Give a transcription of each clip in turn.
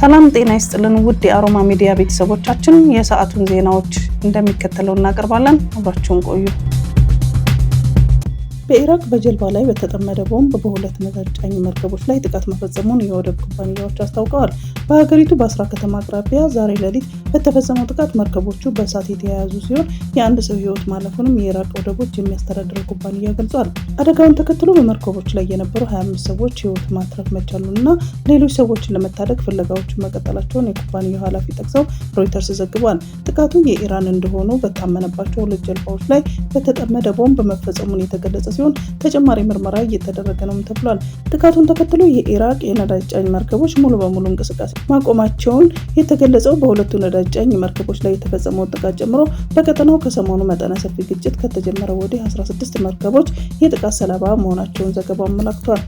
ሰላም ጤና ይስጥልን ውድ የአሮማ ሚዲያ ቤተሰቦቻችን፣ የሰዓቱን ዜናዎች እንደሚከተለው እናቀርባለን። አብራችሁን ቆዩ። በኢራቅ በጀልባ ላይ በተጠመደ ቦምብ በሁለት ነዳጅ ጫኝ መርከቦች ላይ ጥቃት መፈጸሙን የወደብ ኩባንያዎች አስታውቀዋል። በሀገሪቱ በአስራ ከተማ አቅራቢያ ዛሬ ሌሊት በተፈጸመው ጥቃት መርከቦቹ በእሳት የተያያዙ ሲሆን የአንድ ሰው ሕይወት ማለፉንም የኢራቅ ወደቦች የሚያስተዳድረው ኩባንያ ገልጿል። አደጋውን ተከትሎ በመርከቦች ላይ የነበሩ 25 ሰዎች ሕይወት ማትረፍ መቻሉንና ሌሎች ሰዎችን ለመታደግ ፍለጋዎችን መቀጠላቸውን የኩባንያው ኃላፊ ጠቅሰው ሮይተርስ ዘግቧል። ጥቃቱ የኢራን እንደሆኑ በታመነባቸው ሁለት ጀልባዎች ላይ በተጠመደ ቦምብ መፈጸሙን የተገለጸ ሲሆን ተጨማሪ ምርመራ እየተደረገ ነው ተብሏል። ጥቃቱን ተከትሎ የኢራቅ የነዳጅ ጫኝ መርከቦች ሙሉ በሙሉ እንቅስቃሴ ማቆማቸውን የተገለጸው በሁለቱ ነዳጅ ጫኝ መርከቦች ላይ የተፈጸመውን ጥቃት ጨምሮ በቀጠናው ከሰሞኑ መጠነ ሰፊ ግጭት ከተጀመረ ወዲህ 16 መርከቦች የጥቃት ሰለባ መሆናቸውን ዘገባው አመላክቷል።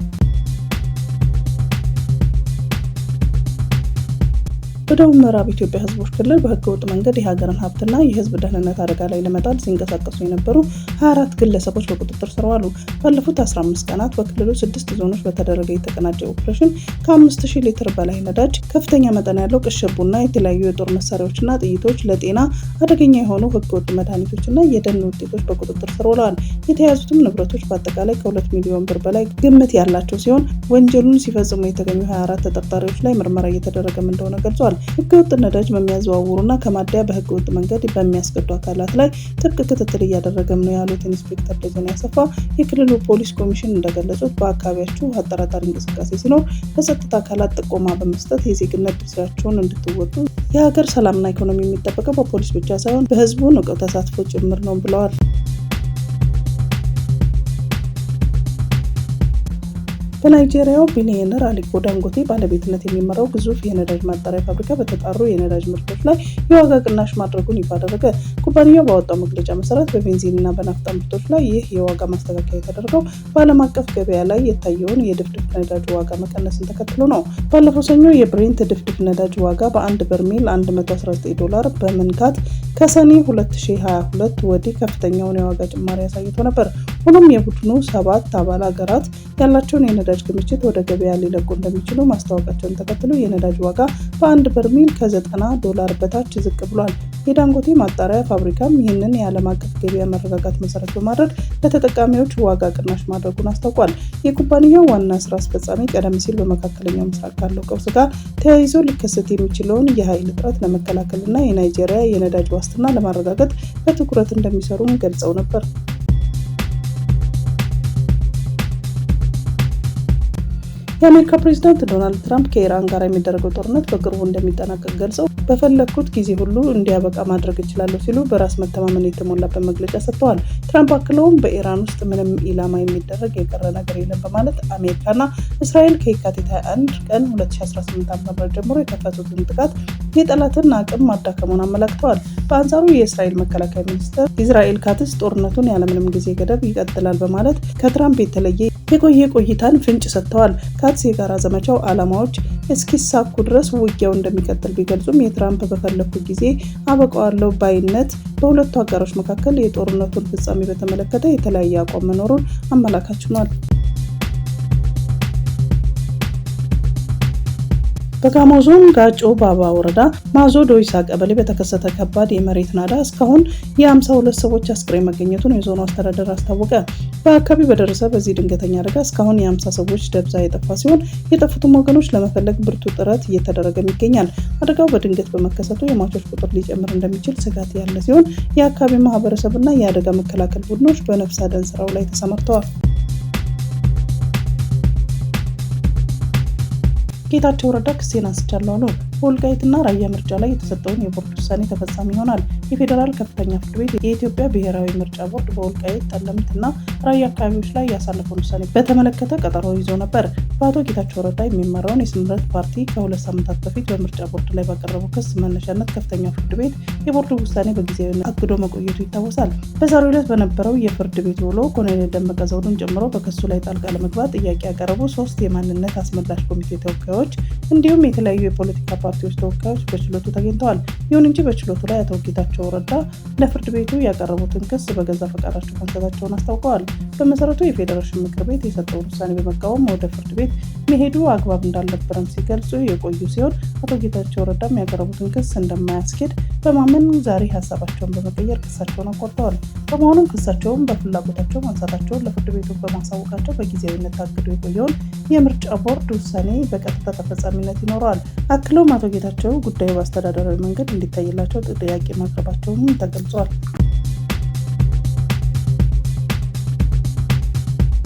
በደቡብ ምዕራብ ኢትዮጵያ ህዝቦች ክልል በህገወጥ መንገድ የሀገርን ሀብትና የህዝብ ደህንነት አደጋ ላይ ለመጣል ሲንቀሳቀሱ የነበሩ 24 ግለሰቦች በቁጥጥር ስር ዋሉ። ባለፉት 15 ቀናት በክልሉ 6 ዞኖች በተደረገ የተቀናጀ ኦፕሬሽን ከ5000 ሊትር በላይ ነዳጅ፣ ከፍተኛ መጠን ያለው ቅሸቡና የተለያዩ የጦር መሳሪያዎችና ጥይቶች፣ ለጤና አደገኛ የሆኑ ህገወጥ መድኃኒቶችና የደን ውጤቶች በቁጥጥር ስር ውለዋል። የተያዙትም ንብረቶች በአጠቃላይ ከ2 ሚሊዮን ብር በላይ ግምት ያላቸው ሲሆን ወንጀሉን ሲፈጽሙ የተገኙ 24 ተጠርጣሪዎች ላይ ምርመራ እየተደረገም እንደሆነ ገልጿል። ህገወጥ ነዳጅ በሚያዘዋውሩና ከማደያ በህገወጥ መንገድ በሚያስገዱ አካላት ላይ ጥብቅ ክትትል እያደረገም ነው ያሉት ኢንስፔክተር ደጀኔ አሰፋ የክልሉ ፖሊስ ኮሚሽን እንደገለጹት በአካባቢያችሁ አጠራጣሪ እንቅስቃሴ ሲኖር በጸጥታ አካላት ጥቆማ በመስጠት የዜግነት ድርሻቸውን እንድትወጡ የሀገር ሰላምና ኢኮኖሚ የሚጠበቀው በፖሊስ ብቻ ሳይሆን በህዝቡ ንቁ ተሳትፎ ጭምር ነው ብለዋል። በናይጄሪያው ቢሊየነር አሊኮ ዳንጎቴ ባለቤትነት የሚመራው ግዙፍ የነዳጅ ማጣሪያ ፋብሪካ በተጣሩ የነዳጅ ምርቶች ላይ የዋጋ ቅናሽ ማድረጉን ይፋ አደረገ። ኩባንያው ባወጣው መግለጫ መሰረት በቤንዚንና በናፍጣ ምርቶች ላይ ይህ የዋጋ ማስተካከያ የተደረገው በዓለም አቀፍ ገበያ ላይ የታየውን የድፍድፍ ነዳጅ ዋጋ መቀነስን ተከትሎ ነው። ባለፈው ሰኞ የብሬንት ድፍድፍ ነዳጅ ዋጋ በአንድ በርሜል $119 በመንካት ከሰኔ 2022 ወዲህ ከፍተኛውን የዋጋ ጭማሪ አሳይቶ ነበር። ሆኖም የቡድኑ 7 አባል ሀገራት ያላቸውን የነዳጅ ክምችት ወደ ገበያ ሊለቁ እንደሚችሉ ማስታወቃቸውን ተከትሎ የነዳጅ ዋጋ በአንድ በርሜል ከ$90 በታች ዝቅ ብሏል። የዳንጎቴ ማጣሪያ ፋብሪካም ይህንን የዓለም አቀፍ ገበያ መረጋጋት መሰረት በማድረግ ለተጠቃሚዎች ዋጋ ቅናሽ ማድረጉን አስታውቋል። የኩባንያው ዋና ስራ አስፈጻሚ ቀደም ሲል በመካከለኛው ምስራቅ ካለው ቀውስ ጋር ተያይዞ ሊከሰት የሚችለውን የኃይል እጥረት ለመከላከልና የናይጄሪያ የነዳጅ ዋስትና ለማረጋገጥ በትኩረት እንደሚሰሩም ገልጸው ነበር። የአሜሪካ ፕሬዝዳንት ዶናልድ ትራምፕ ከኢራን ጋር የሚደረገው ጦርነት በቅርቡ እንደሚጠናቀቅ ገልጸው በፈለግኩት ጊዜ ሁሉ እንዲያበቃ ማድረግ እችላለሁ ሲሉ በራስ መተማመን የተሞላበት መግለጫ ሰጥተዋል። ትራምፕ አክለውም በኢራን ውስጥ ምንም ኢላማ የሚደረግ የቀረ ነገር የለም በማለት አሜሪካና እስራኤል ከየካቲት 21 ቀን 2018 ዓ.ም ጀምሮ የከፈቱትን ጥቃት የጠላትን አቅም ማዳከሙን አመላክተዋል። በአንጻሩ የእስራኤል መከላከያ ሚኒስትር ኢዝራኤል ካትስ ጦርነቱን ያለምንም ጊዜ ገደብ ይቀጥላል በማለት ከትራምፕ የተለየ የቆየ ቆይታን ፍንጭ ሰጥተዋል። ካትስ የጋራ ዘመቻው ዓላማዎች እስኪሳኩ ድረስ ውጊያው እንደሚቀጥል ቢገልጹም የትራምፕ በፈለኩት ጊዜ አበቃዋለሁ ባይነት በሁለቱ አጋሮች መካከል የጦርነቱን ፍጻሜ በተመለከተ የተለያየ አቋም መኖሩን አመላካች ሆኗል። በጋሞ ዞን ጋጮ ባባ ወረዳ ማዞ ዶይሳ ቀበሌ በተከሰተ ከባድ የመሬት ናዳ እስካሁን የ52 ሰዎች አስክሬን መገኘቱን የዞኑ አስተዳደር አስታወቀ። በአካባቢው በደረሰ በዚህ ድንገተኛ አደጋ እስካሁን የ50 ሰዎች ደብዛ የጠፋ ሲሆን የጠፉትም ወገኖች ለመፈለግ ብርቱ ጥረት እየተደረገም ይገኛል። አደጋው በድንገት በመከሰቱ የሟቾች ቁጥር ሊጨምር እንደሚችል ስጋት ያለ ሲሆን የአካባቢ ማህበረሰብና የአደጋ መከላከል ቡድኖች በነፍስ አድን ስራው ላይ ተሰማርተዋል። ጌታቸው ረዳ ክሴን አንስቻለሁ አሉ። በወልቃይትና ራያ ምርጫ ላይ የተሰጠውን የቦርድ ውሳኔ ተፈጻሚ ይሆናል። የፌዴራል ከፍተኛ ፍርድ ቤት የኢትዮጵያ ብሔራዊ ምርጫ ቦርድ በወልቃይት ጠለምትና ራያ አካባቢዎች ላይ ያሳለፈውን ውሳኔ በተመለከተ ቀጠሮ ይዞ ነበር። በአቶ ጌታቸው ረዳ የሚመራውን የስምረት ፓርቲ ከ2 ሳምንታት በፊት በምርጫ ቦርድ ላይ ባቀረበው ክስ መነሻነት ከፍተኛው ፍርድ ቤት የቦርዱ ውሳኔ በጊዜያዊነት አግዶ መቆየቱ ይታወሳል። በዛሬው ዕለት በነበረው የፍርድ ቤት ውሎ ኮሎኔል ደመቀ ዘውዱን ጨምሮ በክሱ ላይ ጣልቃ ለመግባት ጥያቄ ያቀረቡ 3 የማንነት አስመላሽ ኮሚቴ ተወካዮች እንዲሁም የተለያዩ የፖለቲካ ፓርቲዎች ተወካዮች በችሎቱ ተገኝተዋል። ይሁን እንጂ በችሎቱ ላይ አቶ ጌታቸው ጌታቸው ረዳ ለፍርድ ቤቱ ያቀረቡትን ክስ በገዛ ፈቃዳቸው ማንሳታቸውን አስታውቀዋል። በመሰረቱ የፌዴሬሽን ምክር ቤት የሰጠውን ውሳኔ በመቃወም ወደ ፍርድ ቤት መሄዱ አግባብ እንዳልነበረም ሲገልጹ የቆዩ ሲሆን አቶ ጌታቸው ረዳም ያቀረቡትን ክስ እንደማያስኬድ በማመን ዛሬ ሀሳባቸውን በመቀየር ክሳቸውን አቋርጠዋል። በመሆኑም ክሳቸውን በፍላጎታቸው ማንሳታቸውን ለፍርድ ቤቱ በማሳወቃቸው በጊዜያዊነት ታግዶ የቆየውን የምርጫ ቦርድ ውሳኔ በቀጥታ ተፈጻሚነት ይኖረዋል። አክለውም አቶ ጌታቸው ጉዳዩ በአስተዳደራዊ መንገድ እንዲታይላቸው ጥያቄ ማቅረባቸውን ተገልጿል።